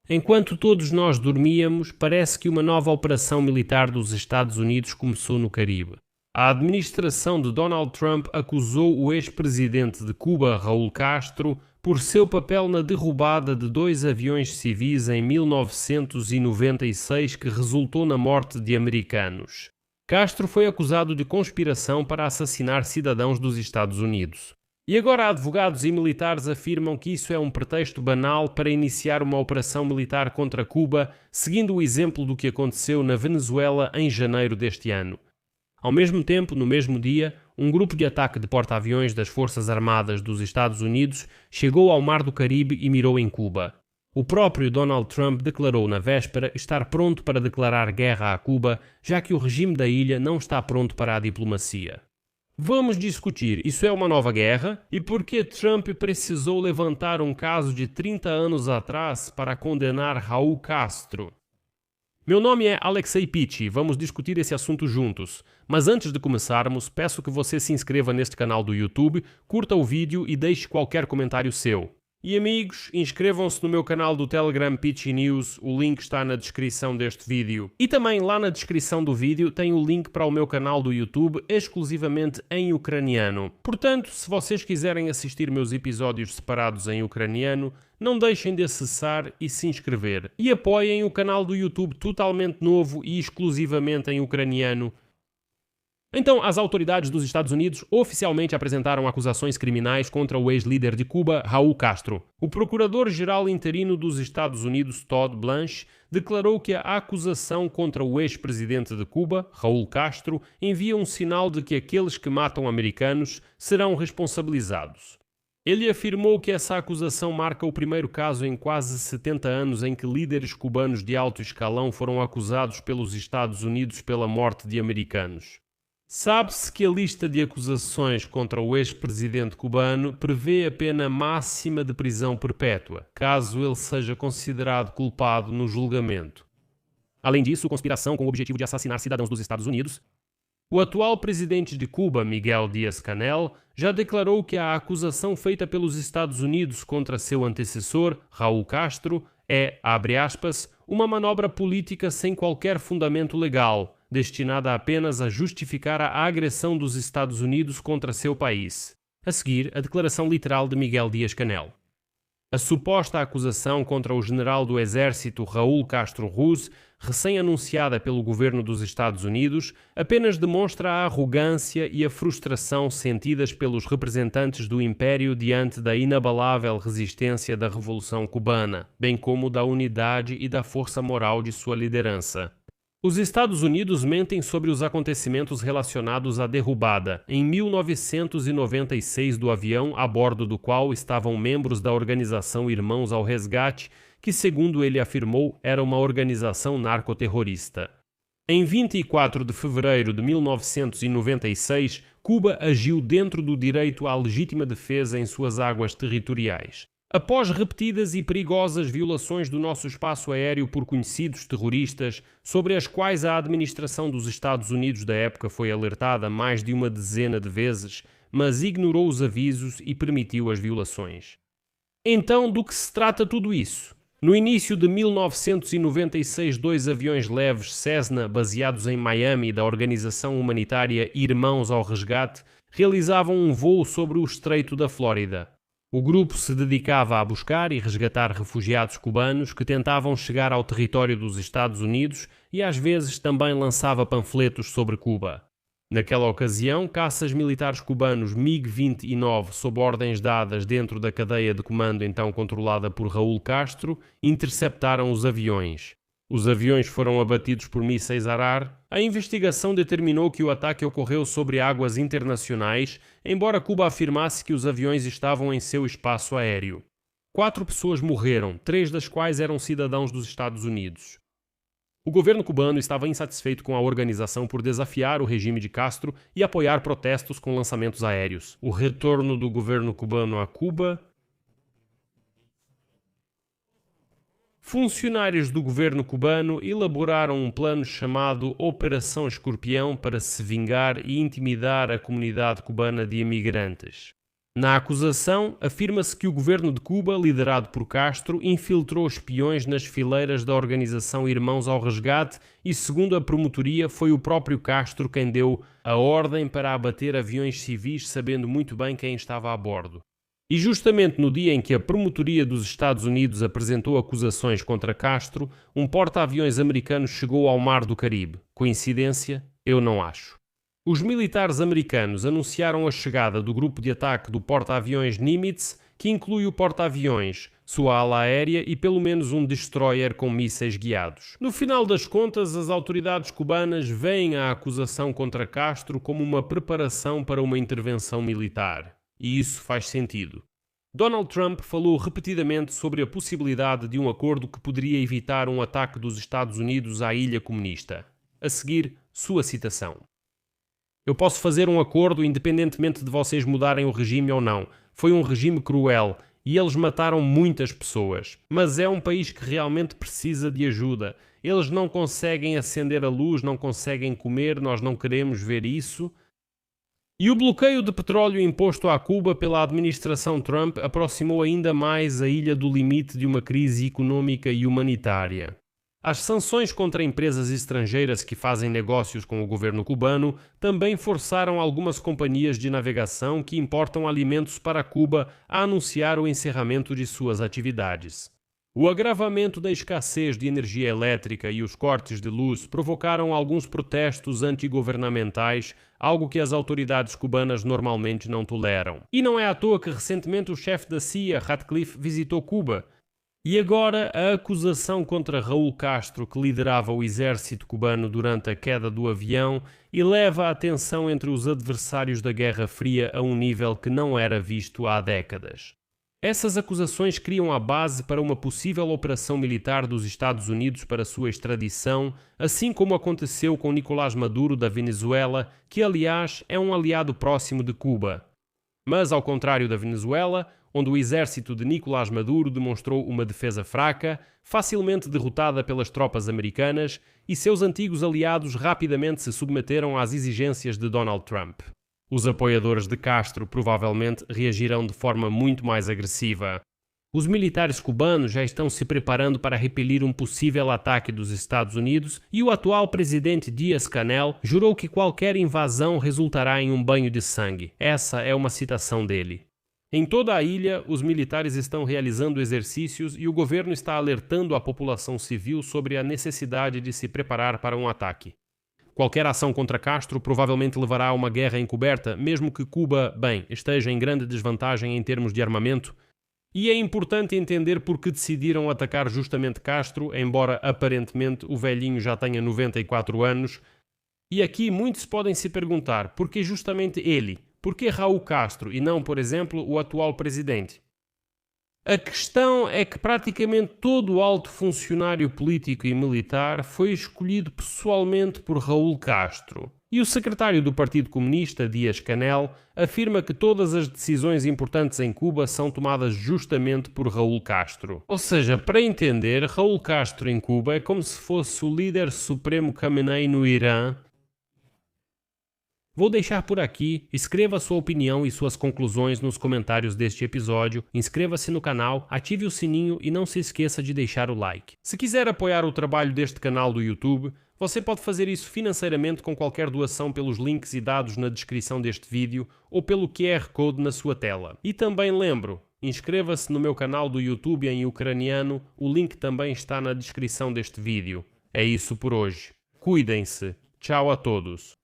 Enquanto todos nós dormíamos, parece que uma nova operação militar dos Estados Unidos começou no Caribe. A administração de Donald Trump acusou o ex-presidente de Cuba, Raul Castro, por seu papel na derrubada de 2 aviões civis em 1996 que resultou na morte de americanos. Castro foi acusado de conspiração para assassinar cidadãos dos Estados Unidos. E agora advogados e militares afirmam que isso é um pretexto banal para iniciar uma operação militar contra Cuba, seguindo o exemplo do que aconteceu na Venezuela em janeiro deste ano. Ao mesmo tempo, no mesmo dia, um grupo de ataque de porta-aviões das Forças Armadas dos Estados Unidos chegou ao Mar do Caribe e mirou em Cuba. O próprio Donald Trump declarou na véspera estar pronto para declarar guerra a Cuba, já que o regime da ilha não está pronto para a diplomacia. Vamos discutir, isso é uma nova guerra? E por que Trump precisou levantar um caso de 30 anos atrás para condenar Raul Castro? Meu nome é Alexei Pitti, vamos discutir esse assunto juntos. Mas antes de começarmos, peço que você se inscreva neste canal do YouTube, curta o vídeo e deixe qualquer comentário seu. E amigos, inscrevam-se no meu canal do Telegram Pitti News, o link está na descrição deste vídeo. E também lá na descrição do vídeo tem o link para o meu canal do YouTube exclusivamente em ucraniano. Portanto, se vocês quiserem assistir meus episódios separados em ucraniano, não deixem de acessar e se inscrever. E apoiem o canal do YouTube totalmente novo e exclusivamente em ucraniano. Então, as autoridades dos Estados Unidos oficialmente apresentaram acusações criminais contra o ex-líder de Cuba, Raul Castro. O procurador-geral interino dos Estados Unidos, Todd Blanche, declarou que a acusação contra o ex-presidente de Cuba, Raul Castro, envia um sinal de que aqueles que matam americanos serão responsabilizados. Ele afirmou que essa acusação marca o primeiro caso em quase 70 anos em que líderes cubanos de alto escalão foram acusados pelos Estados Unidos pela morte de americanos. Sabe-se que a lista de acusações contra o ex-presidente cubano prevê a pena máxima de prisão perpétua, caso ele seja considerado culpado no julgamento. Além disso, conspiração com o objetivo de assassinar cidadãos dos Estados Unidos. O atual presidente de Cuba, Miguel Díaz-Canel, já declarou que a acusação feita pelos Estados Unidos contra seu antecessor, Raul Castro, é, abre aspas, uma manobra política sem qualquer fundamento legal, destinada apenas a justificar a agressão dos Estados Unidos contra seu país. A seguir, a declaração literal de Miguel Díaz-Canel. A suposta acusação contra o general do exército Raul Castro Ruz, recém-anunciada pelo governo dos Estados Unidos, apenas demonstra a arrogância e a frustração sentidas pelos representantes do Império diante da inabalável resistência da Revolução Cubana, bem como da unidade e da força moral de sua liderança. Os Estados Unidos mentem sobre os acontecimentos relacionados à derrubada, em 1996, do avião a bordo do qual estavam membros da organização Irmãos ao Resgate, que, segundo ele afirmou, era uma organização narcoterrorista. Em 24 de fevereiro de 1996, Cuba agiu dentro do direito à legítima defesa em suas águas territoriais. Após repetidas e perigosas violações do nosso espaço aéreo por conhecidos terroristas, sobre as quais a administração dos Estados Unidos da época foi alertada mais de uma dezena de vezes, mas ignorou os avisos e permitiu as violações. Então, do que se trata tudo isso? No início de 1996, 2 aviões leves Cessna, baseados em Miami, da organização humanitária Irmãos ao Resgate, realizavam um voo sobre o Estreito da Flórida. O grupo se dedicava a buscar e resgatar refugiados cubanos que tentavam chegar ao território dos Estados Unidos e às vezes também lançava panfletos sobre Cuba. Naquela ocasião, caças militares cubanos MiG-29, sob ordens dadas dentro da cadeia de comando então controlada por Raul Castro, interceptaram os aviões. Os aviões foram abatidos por mísseis Arar. A investigação determinou que o ataque ocorreu sobre águas internacionais, embora Cuba afirmasse que os aviões estavam em seu espaço aéreo. 4 pessoas morreram, 3 das quais eram cidadãos dos Estados Unidos. O governo cubano estava insatisfeito com a organização por desafiar o regime de Castro e apoiar protestos com lançamentos aéreos. O retorno do governo cubano a Cuba. Funcionários do governo cubano elaboraram um plano chamado Operação Escorpião para se vingar e intimidar a comunidade cubana de imigrantes. Na acusação, afirma-se que o governo de Cuba, liderado por Castro, infiltrou espiões nas fileiras da organização Irmãos ao Resgate e, segundo a promotoria, foi o próprio Castro quem deu a ordem para abater aviões civis, sabendo muito bem quem estava a bordo. E justamente no dia em que a promotoria dos Estados Unidos apresentou acusações contra Castro, um porta-aviões americano chegou ao Mar do Caribe. Coincidência? Eu não acho. Os militares americanos anunciaram a chegada do grupo de ataque do porta-aviões Nimitz, que inclui o porta-aviões, sua ala aérea e pelo menos um destroyer com mísseis guiados. No final das contas, as autoridades cubanas veem a acusação contra Castro como uma preparação para uma intervenção militar. E isso faz sentido. Donald Trump falou repetidamente sobre a possibilidade de um acordo que poderia evitar um ataque dos Estados Unidos à ilha comunista. A seguir, sua citação. Eu posso fazer um acordo independentemente de vocês mudarem o regime ou não. Foi um regime cruel e eles mataram muitas pessoas. Mas é um país que realmente precisa de ajuda. Eles não conseguem acender a luz, não conseguem comer, nós não queremos ver isso. E o bloqueio de petróleo imposto à Cuba pela administração Trump aproximou ainda mais a ilha do limite de uma crise econômica e humanitária. As sanções contra empresas estrangeiras que fazem negócios com o governo cubano também forçaram algumas companhias de navegação que importam alimentos para Cuba a anunciar o encerramento de suas atividades. O agravamento da escassez de energia elétrica e os cortes de luz provocaram alguns protestos antigovernamentais, algo que as autoridades cubanas normalmente não toleram. E não é à toa que recentemente o chefe da CIA, Ratcliffe, visitou Cuba. E agora a acusação contra Raul Castro, que liderava o exército cubano durante a queda do avião, eleva a tensão entre os adversários da Guerra Fria a um nível que não era visto há décadas. Essas acusações criam a base para uma possível operação militar dos Estados Unidos para sua extradição, assim como aconteceu com Nicolás Maduro da Venezuela, que aliás é um aliado próximo de Cuba. Mas ao contrário da Venezuela, onde o exército de Nicolás Maduro demonstrou uma defesa fraca, facilmente derrotada pelas tropas americanas, e seus antigos aliados rapidamente se submeteram às exigências de Donald Trump. Os apoiadores de Castro provavelmente reagirão de forma muito mais agressiva. Os militares cubanos já estão se preparando para repelir um possível ataque dos Estados Unidos e o atual presidente Díaz-Canel jurou que qualquer invasão resultará em um banho de sangue. Essa é uma citação dele. Em toda a ilha, os militares estão realizando exercícios e o governo está alertando a população civil sobre a necessidade de se preparar para um ataque. Qualquer ação contra Castro provavelmente levará a uma guerra encoberta, mesmo que Cuba, esteja em grande desvantagem em termos de armamento. E é importante entender por que decidiram atacar justamente Castro, embora aparentemente o velhinho já tenha 94 anos. E aqui muitos podem se perguntar por que justamente ele? Por que Raul Castro e não, por exemplo, o atual presidente? A questão é que praticamente todo o alto funcionário político e militar foi escolhido pessoalmente por Raul Castro. E o secretário do Partido Comunista, Díaz-Canel, afirma que todas as decisões importantes em Cuba são tomadas justamente por Raul Castro. Ou seja, para entender, Raul Castro em Cuba é como se fosse o líder supremo Khamenei no Irã. Vou deixar por aqui, escreva sua opinião e suas conclusões nos comentários deste episódio, inscreva-se no canal, ative o sininho e não se esqueça de deixar o like. Se quiser apoiar o trabalho deste canal do YouTube, você pode fazer isso financeiramente com qualquer doação pelos links e dados na descrição deste vídeo ou pelo QR Code na sua tela. E também lembro, inscreva-se no meu canal do YouTube em ucraniano, o link também está na descrição deste vídeo. É isso por hoje. Cuidem-se. Tchau a todos.